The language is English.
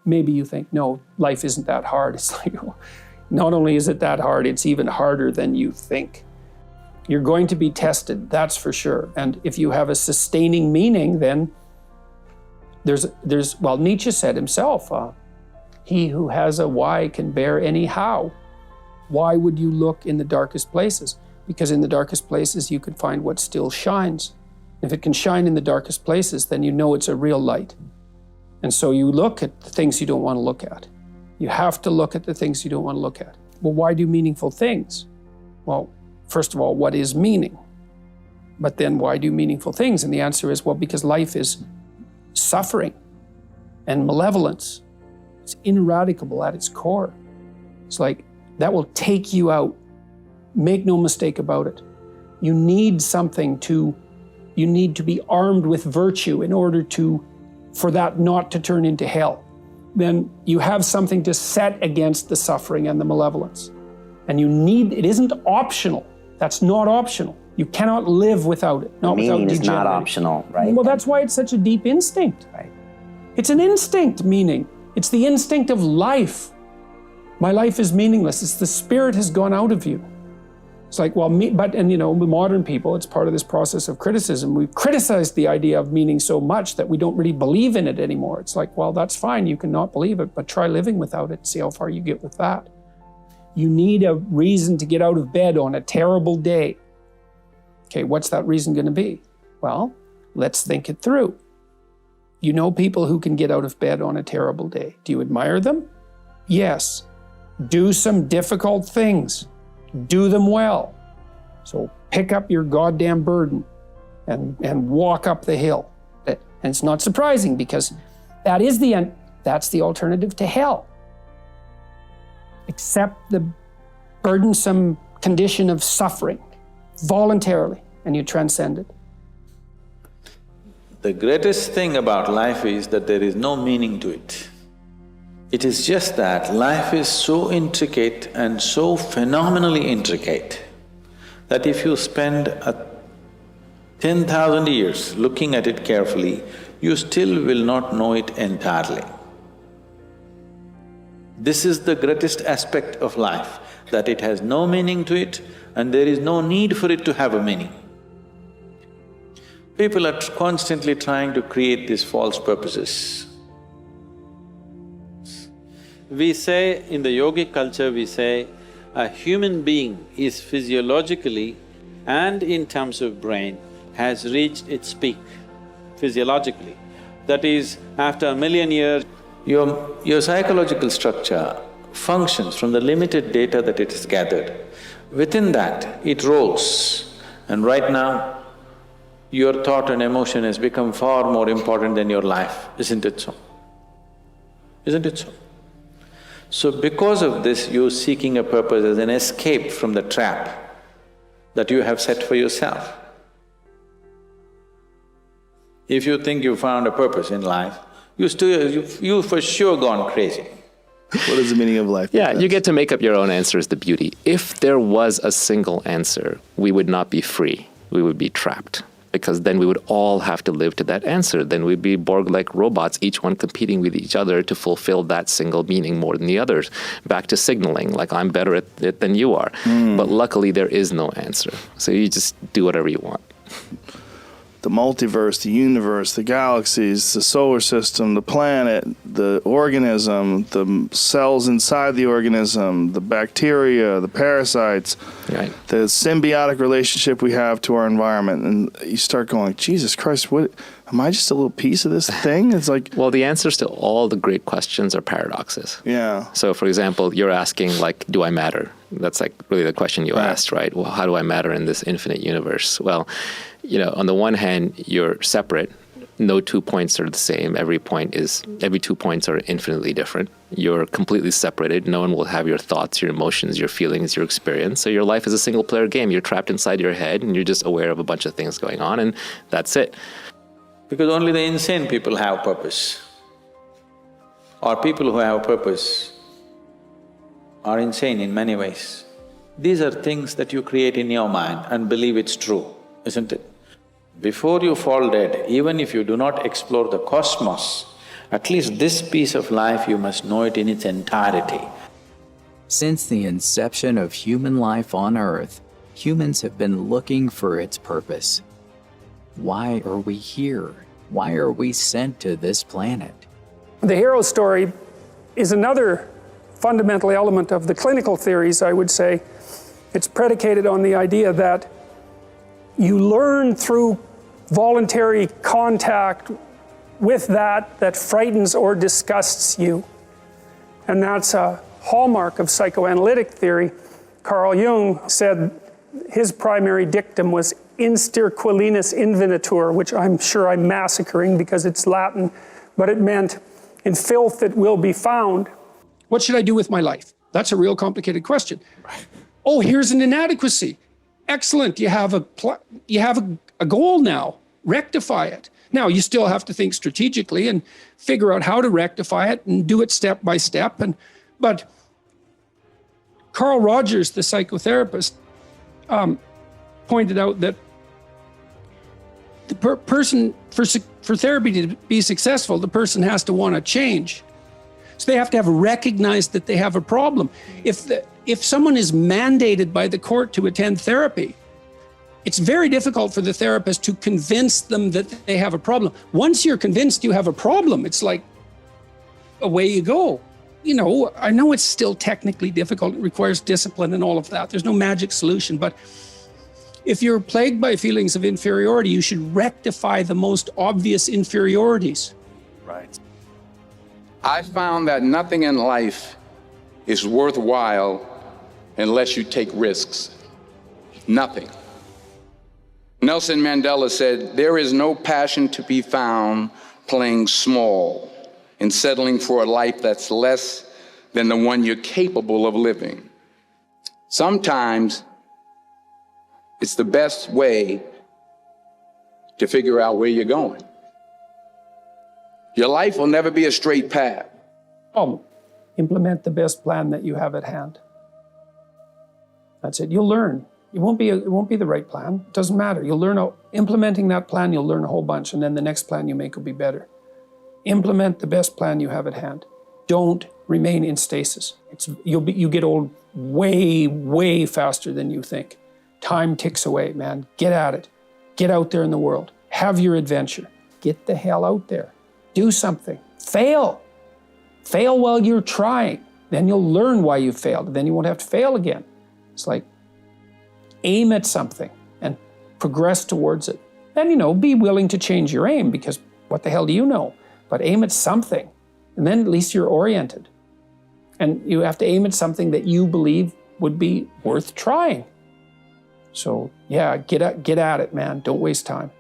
maybe you think, no, life isn't that hard. It's like, not only is it that hard, it's even harder than you think. You're going to be tested, that's for sure. And if you have a sustaining meaning, then well, Nietzsche said himself, he who has a why can bear any how. Why would you look in the darkest places? Because in the darkest places, you can find what still shines. If it can shine in the darkest places, then you know it's a real light. And so you look at the things you don't want to look at. You have to look at the things you don't want to look at. Well, why do meaningful things? Well, first of all, what is meaning? But then why do meaningful things? And the answer is, well, because life is suffering and malevolence. It's ineradicable at its core. It's like, that will take you out. Make no mistake about it. You need you need to be armed with virtue in order for that not to turn into hell. Then you have something to set against the suffering and the malevolence. And it isn't optional. That's not optional. You cannot live without it. Meaning is not optional, right? Well, that's why it's such a deep instinct. Right. It's an instinct, meaning. It's the instinct of life. My life is meaningless. It's the spirit has gone out of you. It's like, well, modern people, it's part of this process of criticism. We've criticized the idea of meaning so much that we don't really believe in it anymore. It's like, well, that's fine. You can not believe it, but try living without it. See how far you get with that. You need a reason to get out of bed on a terrible day. Okay, what's that reason going to be? Well, let's think it through. You know people who can get out of bed on a terrible day. Do you admire them? Yes. Do some difficult things. Do them well. So pick up your goddamn burden and walk up the hill. And it's not surprising because that's the alternative to hell. Accept the burdensome condition of suffering voluntarily, and you transcend it. The greatest thing about life is that there is no meaning to it. It is just that life is so intricate and so phenomenally intricate that if you spend 10,000 years looking at it carefully, you still will not know it entirely. This is the greatest aspect of life, that it has no meaning to it and there is no need for it to have a meaning. People are constantly trying to create these false purposes. We say, in the yogic culture, we say, a human being is physiologically and in terms of brain has reached its peak physiologically. That is, after 1,000,000 years, your psychological structure functions from the limited data that it has gathered. Within that, it rolls. And right now, your thought and emotion has become far more important than your life, isn't it so? Isn't it so? So because of this, you're seeking a purpose as an escape from the trap that you have set for yourself. If you think you found a purpose in life, you for sure gone crazy. What is the meaning of life? Yeah, you get to make up your own answer is the beauty. If there was a single answer, we would not be free, we would be trapped. Because then we would all have to live to that answer. Then we'd be Borg-like robots, each one competing with each other to fulfill that single meaning more than the others. Back to signaling, like I'm better at it than you are. But luckily there is no answer. So you just do whatever you want. The multiverse, the universe, the galaxies, the solar system, the planet, the organism, the cells inside the organism, the bacteria, the parasites, right. The symbiotic relationship we have to our environment. And you start going, Jesus Christ, what, am I just a little piece of this thing? It's like… Well, the answers to all the great questions are paradoxes. Yeah. So for example, you're asking like, do I matter? That's like really the question you asked, right? Well, how do I matter in this infinite universe? Well, on the one hand, you're separate. No 2 points are the same. Every 2 points are infinitely different. You're completely separated. No one will have your thoughts, your emotions, your feelings, your experience. So your life is a single player game. You're trapped inside your head and you're just aware of a bunch of things going on and that's it. Because only the insane people have purpose. Or people who have purpose are insane in many ways. These are things that you create in your mind and believe it's true, isn't it? Before you fall dead, even if you do not explore the cosmos At least this piece of life, you must know it in its entirety. Since the inception of human life on Earth, humans have been looking for its purpose. Why are we here? Why are we sent to this planet? The hero story is another fundamental element of the clinical theories, I would say. It's predicated on the idea that you learn through voluntary contact with that frightens or disgusts you. And that's a hallmark of psychoanalytic theory. Carl Jung said his primary dictum was instir qualinus invenitur, which I'm sure I'm massacring because it's Latin, but it meant in filth it will be found. What should I do with my life? That's a real complicated question. Oh, here's an inadequacy. Excellent, you have a goal now. Rectify it. Now, you still have to think strategically and figure out how to rectify it and do it step by step. But Carl Rogers, the psychotherapist, pointed out that the person, for therapy to be successful, the person has to want to change. So they have to have recognized that they have a problem. If someone is mandated by the court to attend therapy, it's very difficult for the therapist to convince them that they have a problem. Once you're convinced you have a problem, it's like, away you go. You know, I know it's still technically difficult. It requires discipline and all of that. There's no magic solution. But if you're plagued by feelings of inferiority, you should rectify the most obvious inferiorities. Right. I found that nothing in life is worthwhile unless you take risks. Nothing. Nelson Mandela said, "There is no passion to be found playing small and settling for a life that's less than the one you're capable of living." Sometimes it's the best way to figure out where you're going. Your life will never be a straight path. Implement the best plan that you have at hand. That's it. You'll learn. It won't be the right plan. It doesn't matter. You'll learn, implementing that plan, you'll learn a whole bunch, and then the next plan you make will be better. Implement the best plan you have at hand. Don't remain in stasis. You get old way, way faster than you think. Time ticks away, man. Get at it. Get out there in the world. Have your adventure. Get the hell out there. Do something. Fail. Fail while you're trying. Then you'll learn why you failed. Then you won't have to fail again. It's like, aim at something and progress towards it. And, be willing to change your aim, because what the hell do you know? But aim at something, and then at least you're oriented. And you have to aim at something that you believe would be worth trying. So, yeah, get at it, man. Don't waste time.